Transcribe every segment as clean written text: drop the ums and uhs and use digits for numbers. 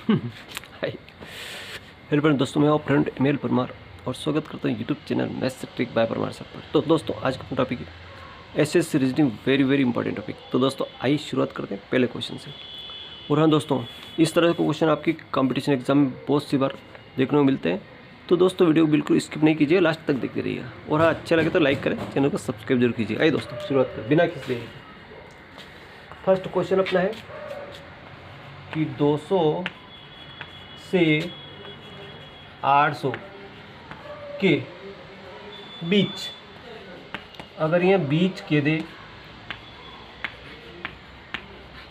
Hi hello friend, दोस्तों मैं friend ML Parmar और स्वागत करता हूँ YouTube channel maths trick bye Parmar sir पर। तो दोस्तों आज का टॉपिक है SSC reasoning, very important topic. तो दोस्तों आइए शुरुआत करते हैं पहले क्वेश्चन से। और हाँ दोस्तों, इस तरह के क्वेश्चन आपकी कंपटीशन एग्जाम में बहुत सी बार देखने को मिलते हैं। तो दोस्तों वीडियो बिल्कुल स्किप नहीं कीजिए, लास्ट तक देखते रहिएगा। और हाँ, अच्छा लगे तो लाइक करें, चैनल को सब्सक्राइब जरूर कीजिए। आइए दोस्तों शुरुआत करें बिना किसी देरी। फर्स्ट क्वेश्चन अपना है कि 200 से 800 के बीच, अगर यहाँ बीच के दे,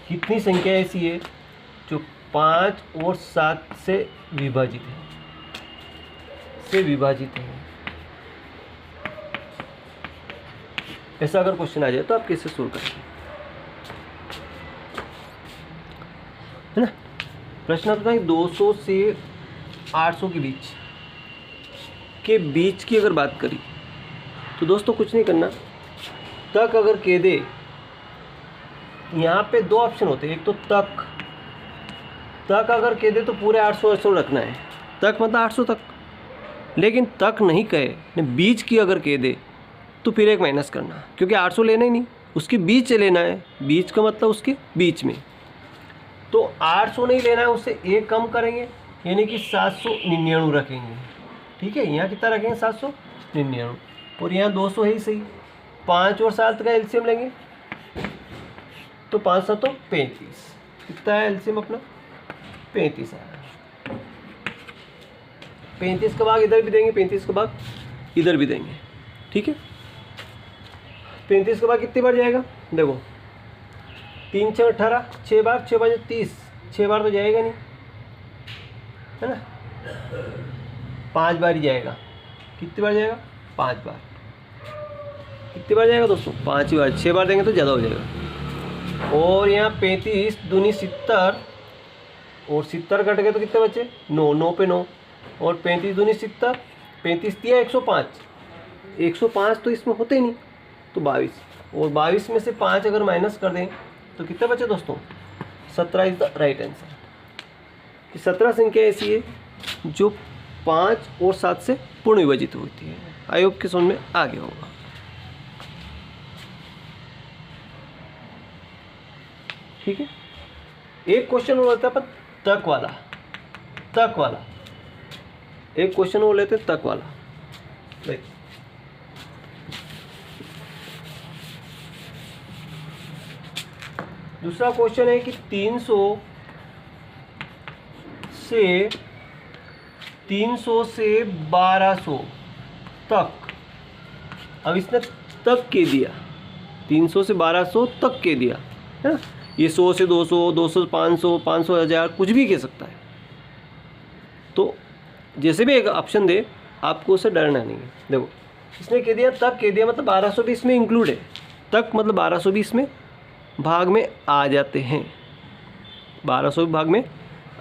कितनी संख्या ऐसी है जो 5 और 7 से विभाजित है, ऐसा अगर क्वेश्चन आ जाए तो आप कैसे सोल्व करेंगे, है ना। प्रश्न आता है 200 से 800 के बीच की अगर बात करी तो दोस्तों कुछ नहीं करना। तक अगर कह दे, यहाँ पे दो ऑप्शन होते हैं। एक तो तक अगर कह दे तो पूरे 800 रखना है, तक मतलब 800 तक। लेकिन तक नहीं कहे, बीच की अगर कह दे तो फिर एक माइनस करना, क्योंकि 800 लेना ही नहीं, उसके बीच से लेना है। बीच का मतलब उसके बीच में। तो 800 नहीं लेना है, उससे एक कम करेंगे, यानी कि 799 रखेंगे। ठीक है, यहाँ कितना रखेंगे 799, और यहाँ 200 है ही सही। 5 और 7 का एलसीएम लेंगे तो 5 7 35, कितना है एलसीएम अपना 35 आया। 35 का भाग इधर भी देंगे, 35 का भाग इधर भी देंगे। ठीक है, 35 का भाग कितनी बार जाएगा, देखो 3 6 18, 6 बार, 6 5 30, 6 बार तो जाएगा नहीं, है ना। 5 बार ही जाएगा। कितनी बार जाएगा, 5 बार। कितनी बार जाएगा दोस्तों, 5 ही बार। 6 बार देंगे तो ज़्यादा हो जाएगा। और यहाँ 35 दूनी 70, और 70 कट गए तो कितने बचे, 9, 9 पे 9, और 35 दूनी 70, 35 दिया 105, 105 तो इसमें होते ही नहीं, तो 22, और 22 में से 5 अगर माइनस कर दें तो कितने बचे दोस्तों, 17 इज द राइट आंसर। कि 17 संख्या ऐसी है जो 5 और 7 से पूर्ण विभाजित होती है। आई होप कि समझ में आ गया होगा। ठीक है, एक क्वेश्चन और होता है पर तक वाला, एक क्वेश्चन और लेते हैं तक वाला। देख, दूसरा क्वेश्चन है कि 300 से 1200 तक। अब इसने तक के दिया, 300 से 1200 तक के दिया, है ना। ये 100 से 200, 200 से 500, 500 1000, कुछ भी कह सकता है। तो जैसे भी एक ऑप्शन दे, आपको उसे डरना नहीं है। देखो इसने कह दिया तक कह दिया, मतलब 1200 भी इसमें इंक्लूड है। तक मतलब 1200 भी इसमें भाग में आ जाते हैं, 1200 भी भाग में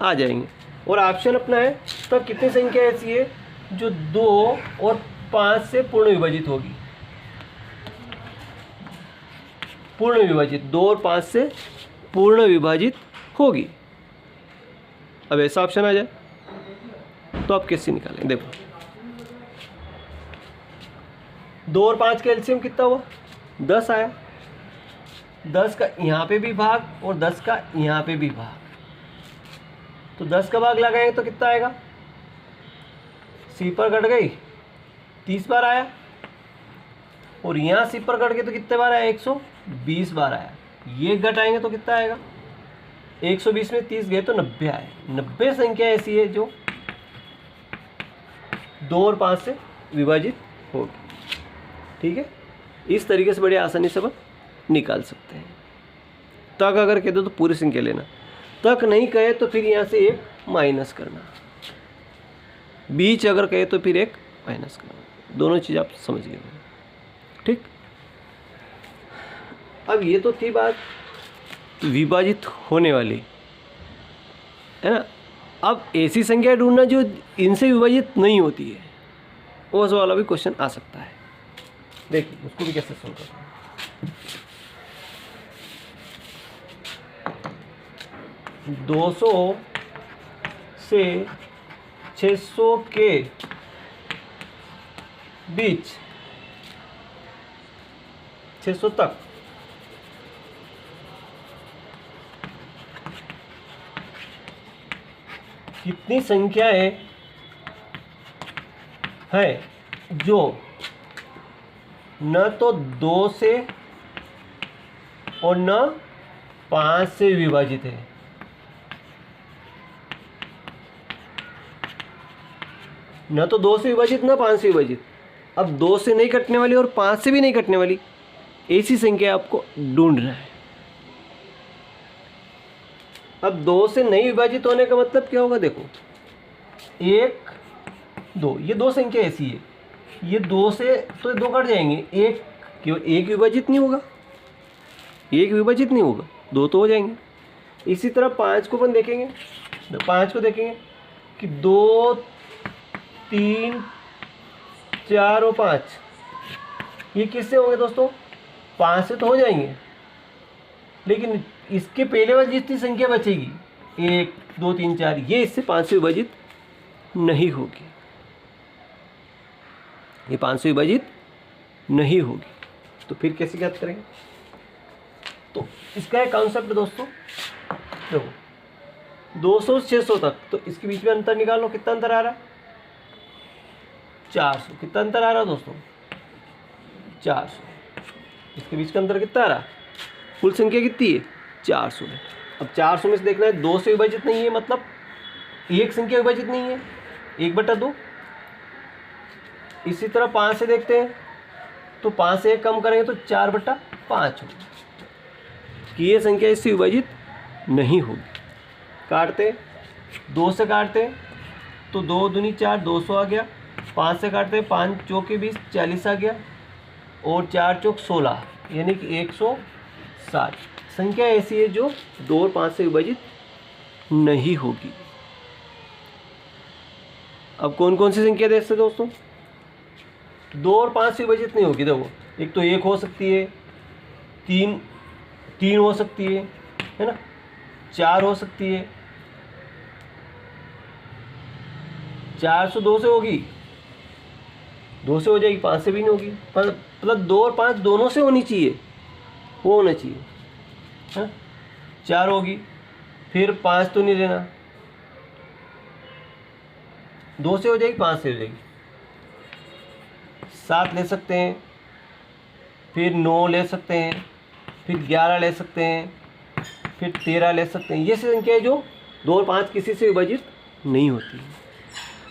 आ जाएंगे। और ऑप्शन अपना है तक कितनी संख्या ऐसी है जो 2 और 5 से पूर्ण विभाजित होगी, पूर्ण विभाजित, 2 और 5 से पूर्ण विभाजित होगी। अब ऐसा ऑप्शन आ जाए तो आप कैसे निकालें। देखो 2 और 5 का एलसीएम कितना हुआ, 10 आया। 10 का यहाँ पे भी भाग और 10 का यहाँ पे भी भाग, तो 10 का भाग लगाएंगे तो कितना आएगा, सी पर कट गई 30 बार आया, और यहाँ सी पर कट गई तो कितने बार आया, 120 बार आया। ये घटाएंगे तो कितना आएगा, 120 में 30 गए तो 90 आए। 90 संख्या ऐसी है जो 2 और 5 से विभाजित होगी। ठीक है, इस तरीके से बड़ी आसानी से अपन निकाल सकते हैं। तक अगर कह दो तो पूरी संख्या लेना, तक नहीं कहे तो फिर यहाँ से एक माइनस करना, बीच अगर कहे तो फिर एक माइनस करना। दोनों चीज़ आप समझ गए। ठीक, अब ये तो थी बात विभाजित होने वाली, है ना। अब ऐसी संख्या ढूंढना जो इनसे विभाजित नहीं होती है, वो वाला भी क्वेश्चन आ सकता है। देखिए उसको भी कैसे सोल्व करना है। 200 से 600 के बीच, 600 तक कितनी संख्याएं हैं जो न तो 2 से और न 5 से विभाजित है। न तो 2 से विभाजित न 5 से विभाजित। अब 2 से नहीं कटने वाली और 5 से भी नहीं कटने वाली ऐसी संख्या आपको ढूंढना है। अब 2 से नहीं विभाजित होने का मतलब क्या होगा, देखो 1 2, ये 2 संख्या ऐसी है, ये 2 से तो 2 कट जाएंगे, एक केवल एक विभाजित नहीं होगा, एक विभाजित नहीं होगा, 2 तो हो जाएंगे। इसी तरह 5 को अपन देखेंगे, 5 को देखेंगे कि 2 3 4 और 5 ये किससे होंगे दोस्तों, 5 से तो हो जाएंगे, लेकिन इसके पहले वाली जितनी संख्या बचेगी 1 2 3 4 ये इससे 5 से विभाजित नहीं होगी, ये 5 से विभाजित नहीं होगी। तो फिर कैसे ज्ञात करेंगे, तो इसका एक कॉन्सेप्ट दोस्तों, देखो 200 से 600 तक, तो इसके बीच में अंतर निकालो, कितना अंतर आ रहा है 400, कितना अंतर आ रहा है दोस्तों 400, इसके बीच का अंतर कितना आ रहा है, कुल संख्या कितनी है 400 है। अब 400 में से देखना है 2 से विभाजित नहीं है, मतलब एक संख्या विभाजित नहीं है, 1/2। इसी तरह 5 से देखते हैं, तो 5 से 1 कम करेंगे तो 4/5 होगा, कि ये संख्या इससे विभाजित नहीं होगी। काटते 2 से काटते तो 2 दूनी 4 200 आ गया, 5 से काटते 5 चौके 20 40 आ गया, और 4 चौक 16 यानी कि 160। संख्या ऐसी है जो 2 और 5 से विभाजित नहीं होगी। अब कौन कौन सी संख्या देख सकते दोस्तों 2 और 5 से विभाजित नहीं होगी, देखो एक तो 1 हो सकती है, 3 हो सकती है ना, 4 हो सकती है, 400 2 से होगी, 2 से हो जाएगी, 5 से भी नहीं होगी, मतलब 2 और 5 दोनों से होनी चाहिए, वो होना चाहिए है। 4 होगी, फिर 5 तो नहीं लेना, 2 से हो जाएगी 5 से हो जाएगी, 7 ले सकते हैं, फिर 9 ले सकते हैं, फिर 11 ले सकते हैं, फिर 13 ले सकते हैं। ये संख्या है जो 2 और 5 किसी से विभाजित नहीं होती।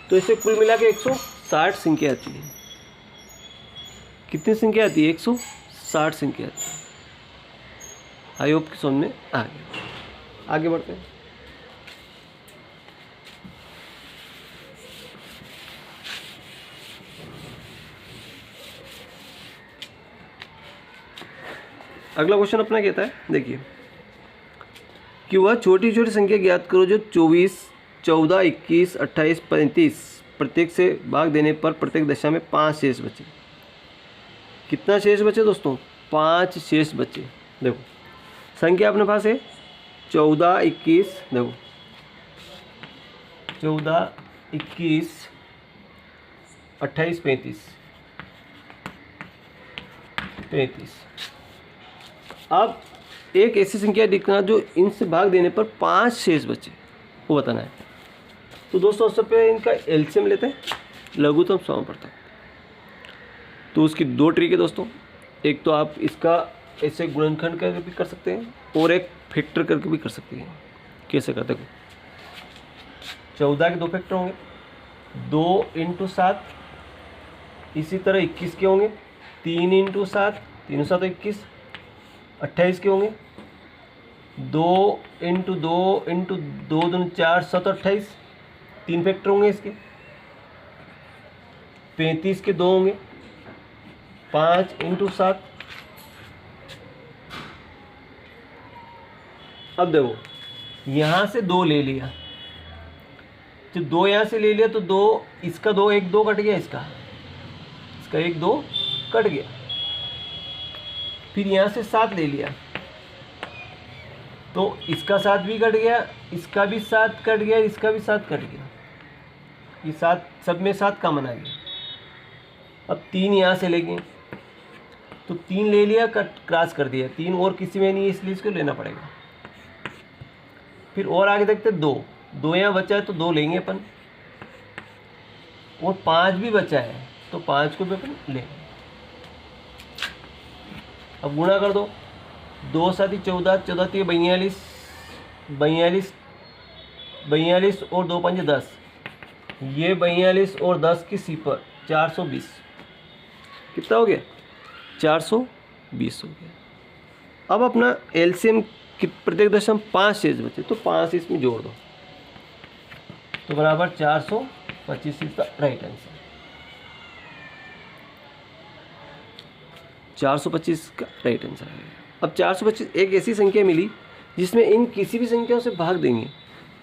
तो इसे कुल मिला के 160 संख्या आती है। कितनी संख्या आती है 160 संख्या आती है। आई होप कि समझ में आ गया। आगे बढ़ते हैं। अगला क्वेश्चन अपना कहता है, देखिए कि वह छोटी छोटी संख्या ज्ञात करो जो 24 14 21 28 35 प्रत्येक से भाग देने पर प्रत्येक दशा में 5 शेष बचे। कितना शेष बचे दोस्तों 5 शेष बचे। देखो संख्या अपने पास है 14 21, देखो 14 21 28 35 35। अब एक ऐसी संख्या लिखना जो इनसे भाग देने पर 5 शेष बचे, वो बताना है। तो दोस्तों सबसे पहले इनका एलसीएम लेते हैं, लघुत्तम समापवर्तक। तो उसकी 2 ट्रिक है दोस्तों। एक तो आप इसका ऐसे गुणनखंड करके भी कर सकते हैं और एक फैक्टर करके भी कर सकते हैं। कैसे करते हैं, 14 के 2 फैक्टर होंगे, 2 × 7, इसी तरह 21 के होंगे 3 × 7, 3 7 21, 28 के होंगे 2 × 2 × 2 2 4 7 28, 3 फैक्टर होंगे इसके। 35 के 2 होंगे, 5 × 7। अब देखो यहाँ से 2 ले लिया, तो 2 यहाँ से ले लिया तो 2 इसका 2 1 2 कट गया, इसका 1 2 कट गया। फिर यहाँ से 7 ले लिया, तो इसका 7 भी कट गया, इसका भी 7 कट गया, इसका भी 7 कट गया, ये 7 सब में 7 कॉमन आ गया। अब 3 यहाँ से लेंगे तो 3 ले लिया, कट क्रॉस कर दिया, 3 और किसी में नहीं है इसलिए इसको लेना पड़ेगा। फिर और आगे देखते 2 यहाँ बचा है तो 2 लेंगे अपन, और 5 भी बचा है तो 5 को भी अपन लेंगे। अब गुणा कर दो, 2 7 14, 14 42, 42 और 2 5 10, ये 42 और 10 की सिफर 420, कितना हो गया 420 हो गया। अब अपना एलसीएम प्रत्येक दशम 5 शेष बचे तो 5 इसमें जोड़ दो तो बराबर 425 इज द राइट आंसर। 425 का राइट आंसर है। अब 425 एक ऐसी संख्या मिली जिसमें इन किसी भी संख्याओं से भाग देंगे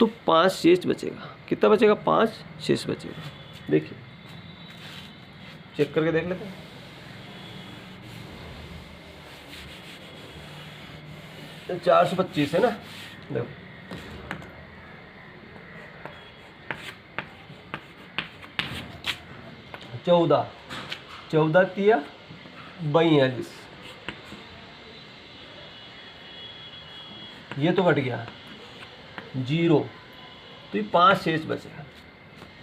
तो 5 शेष बचेगा। कितना बचेगा 5 शेष बचेगा। देखिए चेक करके देख लेते हैं। 425 है ना, देखो 14 तिया 42, ये तो कट गया 0, तो ये 5 शेष बचेगा।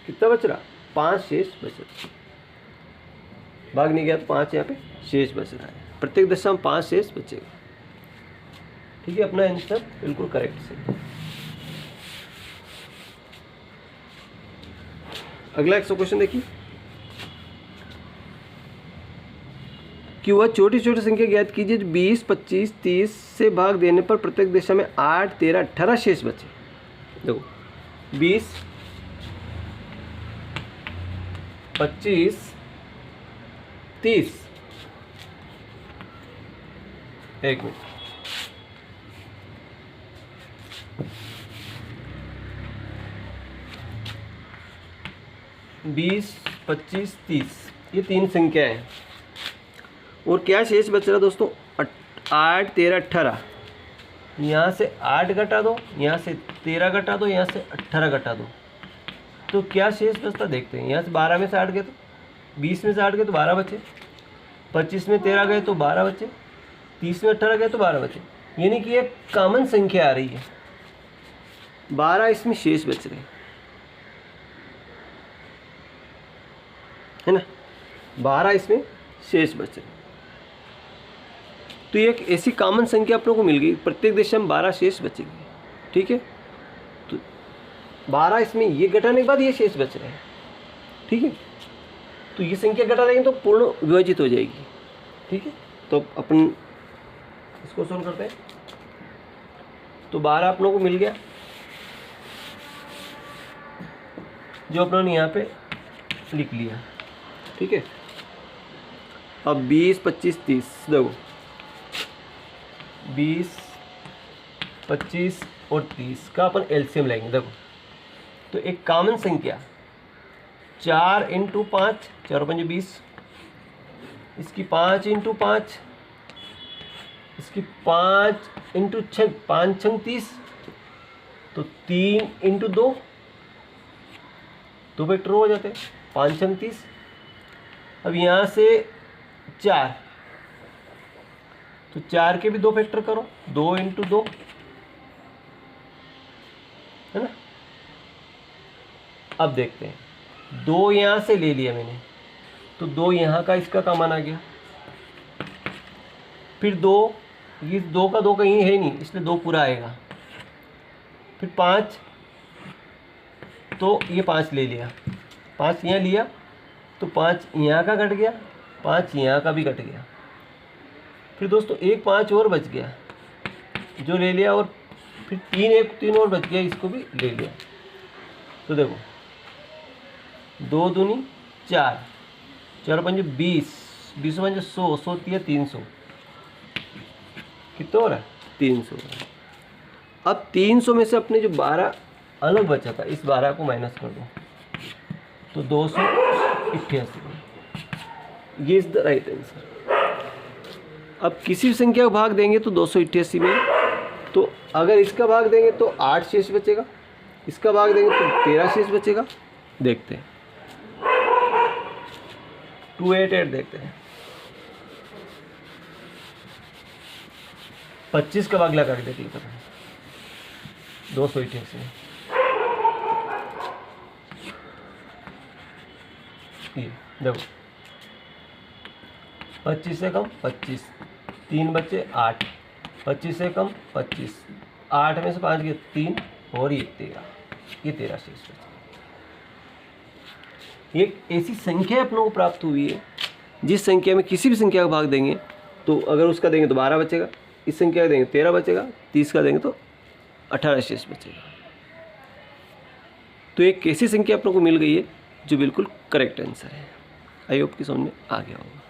कितना बच रहा 5 शेष बच रहा, भाग नहीं गया तो 5 यहाँ पे शेष बच रहा है। प्रत्येक दशा में 5 शेष बचेगा। ठीक है, अपना आंसर बिल्कुल करेक्ट से। अगला 100 क्वेश्चन देखिए कि वह छोटी छोटी संख्या ज्ञात कीजिए जो 20 25 30 से भाग देने पर प्रत्येक दिशा में 8 13 18 शेष बचे। देखो 20 25 30, एक मिनट, 20 25 30 ये 3 संख्या है और क्या शेष बच रहा दोस्तों 8 13 18। यहाँ से 8 घटा दो, यहाँ से 13 घटा दो, यहाँ से 18 घटा दो, तो क्या शेष बचता देखते हैं। यहाँ से 12 में से 8 गए तो 20 में से 8 गए तो 12 बचे, 25 में 13 गए तो 12 बचे, 30 में 18 गए तो 12 बचे, यानी कि एक कॉमन संख्या आ रही है। 12 इसमें शेष बच रहे है ना, 12 इसमें शेष बच रहे। तो ये एक ऐसी कॉमन संख्या आप लोगों को मिल गई, प्रत्येक दिशा में 12 शेष बचेगी। ठीक है, तो 12 इसमें ये घटाने के बाद ये शेष बच रहे हैं। ठीक है, तो ये संख्या घटा देंगे तो पूर्ण विभाजित हो जाएगी। ठीक है, तो अपन इसको सोल्व करते हैं। तो 12 आप लोगों को मिल गया जो अपनों ने यहाँ पे लिख लिया। ठीक है, अब 20 25 30 देखो 20 25 और 30 का अपन एलसीएम लेंगे। देखो तो एक कॉमन संख्या 4 × 5 4 5 20, इसकी 5 × 5, इसकी 5 × 6 5 6 30, तो 3 × 2 2 वेक्टर हो जाते हैं, 5 6 30। अब यहाँ से 4, तो 4 के भी 2 फैक्टर करो, 2 × 2 है ना। अब देखते हैं 2 यहाँ से ले लिया मैंने, तो 2 यहाँ का इसका कॉमन आ गया। फिर 2, ये 2 का 2 कहीं है नहीं इसलिए 2 पूरा आएगा। फिर 5, तो ये 5 ले लिया, 5 यहाँ लिया तो 5 यहाँ का कट गया, 5 यहाँ का भी कट गया। फिर दोस्तों एक 5 और बच गया जो ले लिया, और फिर 3 और बच गया, इसको भी ले लिया। तो देखो 2 दूनी 4, 4 5 20, 20 5 100, 100 300, कितना हो रहा है 300। अब 300 में से अपने जो 12 अलग बचा था इस 12 को माइनस कर दो तो 288, ये इज द राइट आंसर। अब किसी भी संख्या को भाग देंगे तो 288 में तो अगर इसका भाग देंगे तो 8 शेष बचेगा, इसका भाग देंगे तो 13 शेष बचेगा। देखते हैं 288 देखते हैं। 25 का भाग लगा के देख लेते हैं 288 से। ये देखो 25 से कम 25, 3 बच्चे 8, 25 से कम 25, 8 में से 5 गए 3 और ये 13, ये 13 शेष बचे। एक ऐसी संख्या अपनों को प्राप्त हुई है जिस संख्या में किसी भी संख्या का भाग देंगे तो अगर उसका देंगे तो 12 बचेगा, इस संख्या का देंगे 13 बचेगा, 30 का देंगे तो 18 शेष बचेगा। तो एक ऐसी संख्या अपनों को मिल गई है जो बिल्कुल करेक्ट आंसर है। आई होप कि समझ में आ गया होगा।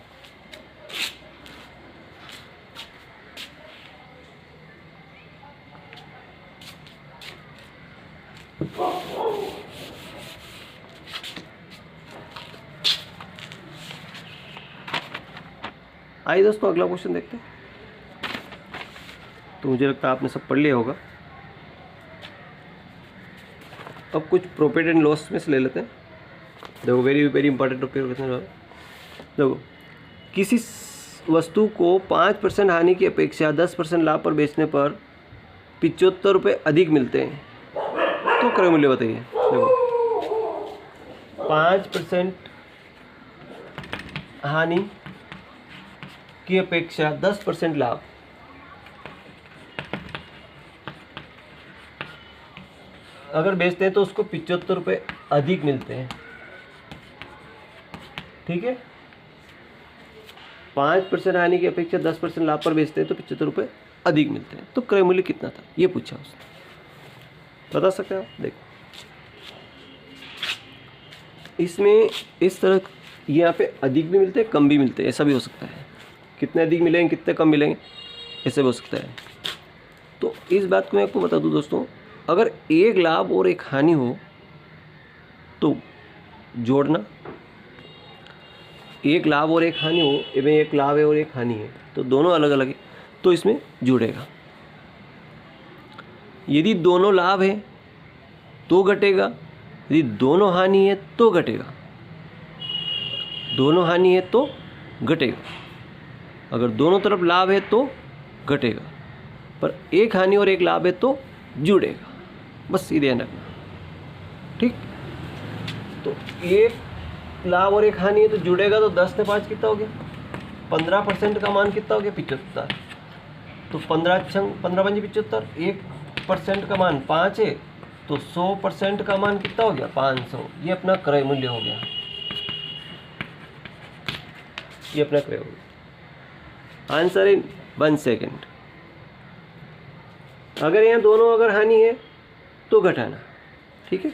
आइए दोस्तों अगला क्वेश्चन देखते हैं। तो मुझे लगता है आपने सब पढ़ लिया होगा। अब कुछ प्रॉफिट एंड लॉस में से ले लेते हैं। देखो वेरी वेरी इंपॉर्टेंट टॉपिक। देखो किसी वस्तु को 5% हानि की अपेक्षा 10% लाभ पर बेचने पर 75 रुपये अधिक मिलते हैं, तो क्रय मूल्य बताइए। देखो 5% हानि की अपेक्षा 10% लाभ, अगर बेचते हैं तो उसको 75 रुपये अधिक मिलते हैं। ठीक है, 5% हानि की अपेक्षा 10% लाभ पर बेचते हैं तो 75 रुपये अधिक मिलते हैं, तो क्रय मूल्य कितना था ये पूछा उसने। बता सकते हैं आप। देखो इसमें इस तरह यहाँ पे अधिक भी मिलते हैं कम भी मिलते हैं, ऐसा भी हो सकता है। कितने अधिक मिलेंगे कितने कम मिलेंगे ऐसे भी हो सकता है। तो इस बात को मैं आपको बता दूं दोस्तों, अगर एक लाभ और एक हानि हो तो जोड़ना, एक लाभ और एक हानि हो, इसमें एक लाभ है और एक हानि है तो दोनों अलग अलग है तो इसमें जुड़ेगा। यदि दोनों लाभ है तो घटेगा, यदि दोनों हानि है तो घटेगा, दोनों हानि है तो घटेगा, अगर दोनों तरफ लाभ है तो घटेगा, पर एक हानि और एक लाभ है तो जुड़ेगा। बस ये ध्यान रखना। ठीक, तो एक लाभ और एक हानि है तो जुड़ेगा, तो 10 से 5 कितना हो गया 15% का मान कितना हो गया 75। तो 15 पंच 75, 1% का मान 5 है तो 100% का मान कितना हो गया 500। ये अपना क्रय मूल्य हो गया, ये अपना क्रय मूल्य। Answer in 1 second. अगर यहाँ दोनों अगर हानि है तो घटाना, ठीक है,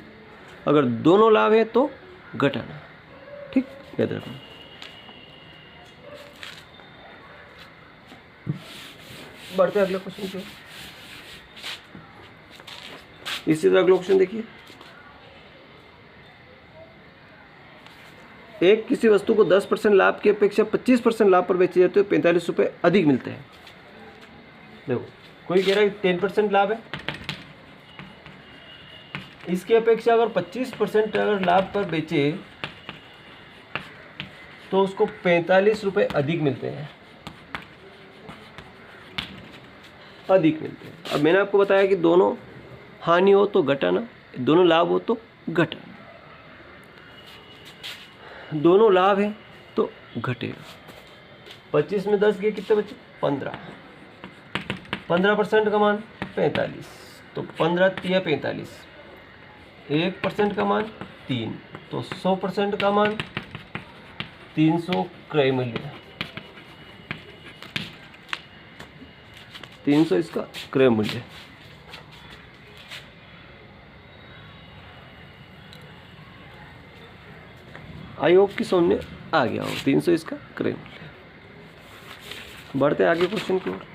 अगर दोनों लाभ है तो घटाना। ठीक, याद रखना। बढ़ते अगले क्वेश्चन की। इसी तरह अगला क्वेश्चन देखिए। एक किसी वस्तु को 10% लाभ की अपेक्षा 25% लाभ पर बेची जाती है तो 45 रुपये अधिक मिलते हैं। देखो कोई कह रहा है 10% लाभ है, इसकी अपेक्षा अगर 25% अगर लाभ पर बेचे तो उसको 45 रुपये अधिक मिलते हैं, अधिक मिलते हैं। अब मैंने आपको बताया कि दोनों हानि हो तो घटाना, दोनों लाभ हो तो घटाना, दोनों लाभ है तो घटेगा। 25 में 10 गए कितने बचे 15, 15% का मान 45, तो 15 तिया 45, 1% का मान 3, तो 100% का मान 300 क्रय मूल्य, 300 इसका क्रय मूल्य। आई होप कि समझ में आ गया हो। 300 इसका क्रय मूल्य। बढ़ते आगे क्वेश्चन की ओर।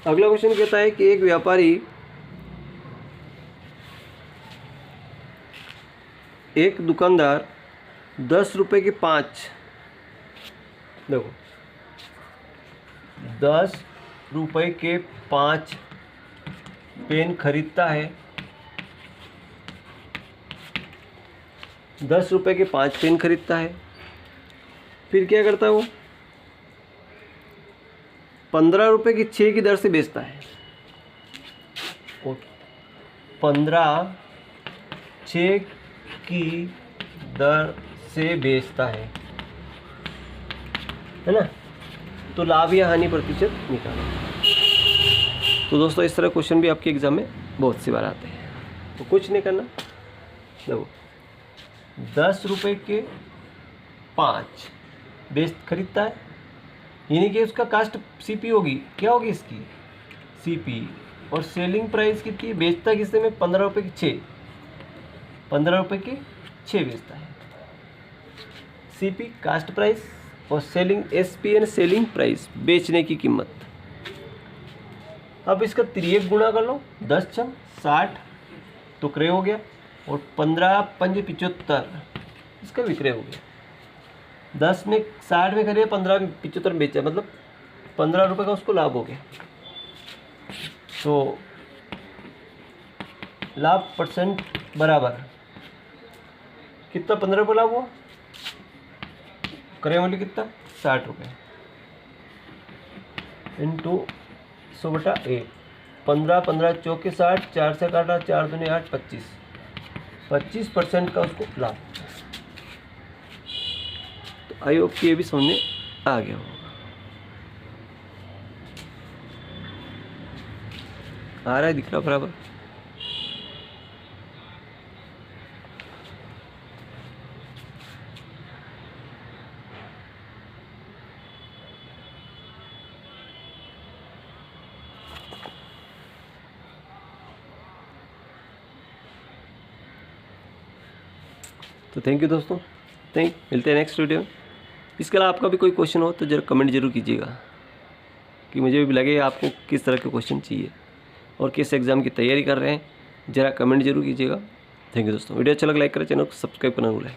अगला क्वेश्चन कहता है कि एक व्यापारी एक दुकानदार 10 रुपये के 5, देखो 10 रुपये के 5 पेन खरीदता है, 10 रुपये के 5 पेन खरीदता है, फिर क्या करता है वो 15 रुपये की 6 की दर से बेचता है, और 15 6 की दर से बेचता है ना। तो लाभ या हानि प्रतिशत निकालो। तो दोस्तों इस तरह क्वेश्चन भी आपके एग्जाम में बहुत सी बार आते हैं। तो कुछ नहीं करना, देखो 10 रुपये के 5 खरीदता है, यानी कि उसका कास्ट सीपी होगी, क्या होगी इसकी सीपी, और सेलिंग प्राइस कितनी, बेचता किससे में 15 रुपये की 6, 15 रुपये की 6 बेचता है। सीपी कास्ट प्राइस और सेलिंग एसपीएन सेलिंग प्राइस, बेचने की कीमत। अब इसका 3 गुणा कर लो, 10 छम 60 तो क्रय हो गया, और 15 पंजे 75 इसका विक्रय हो गया। 10 में 60 में खरीदे, 15 में 75 में बेचा, मतलब 15 रुपये का उसको लाभ हो गया। तो लाभ परसेंट बराबर कितना, 15 रुपये लाभ हुआ, क्रय मूल्य कितना 60 रुपये इंटू 100/8, 15 15 चौके 60, 4 से काटा, 4 दूनी 8, 25% का उसको लाभ। तो आई होप कि ये भी समझ में आ गया होगा। आ रहा है, दिख रहा बराबर। तो थैंक यू दोस्तों, मिलते हैं नेक्स्ट वीडियो में। इसके अलावा आपका भी कोई क्वेश्चन हो तो जरा कमेंट जरूर कीजिएगा, कि मुझे भी लगे आपको किस तरह के क्वेश्चन चाहिए और किस एग्ज़ाम की तैयारी कर रहे हैं, ज़रा कमेंट जरूर कीजिएगा। थैंक यू दोस्तों, वीडियो अच्छा लगा लाइक करें, चैनल को सब्सक्राइब करना भूलें।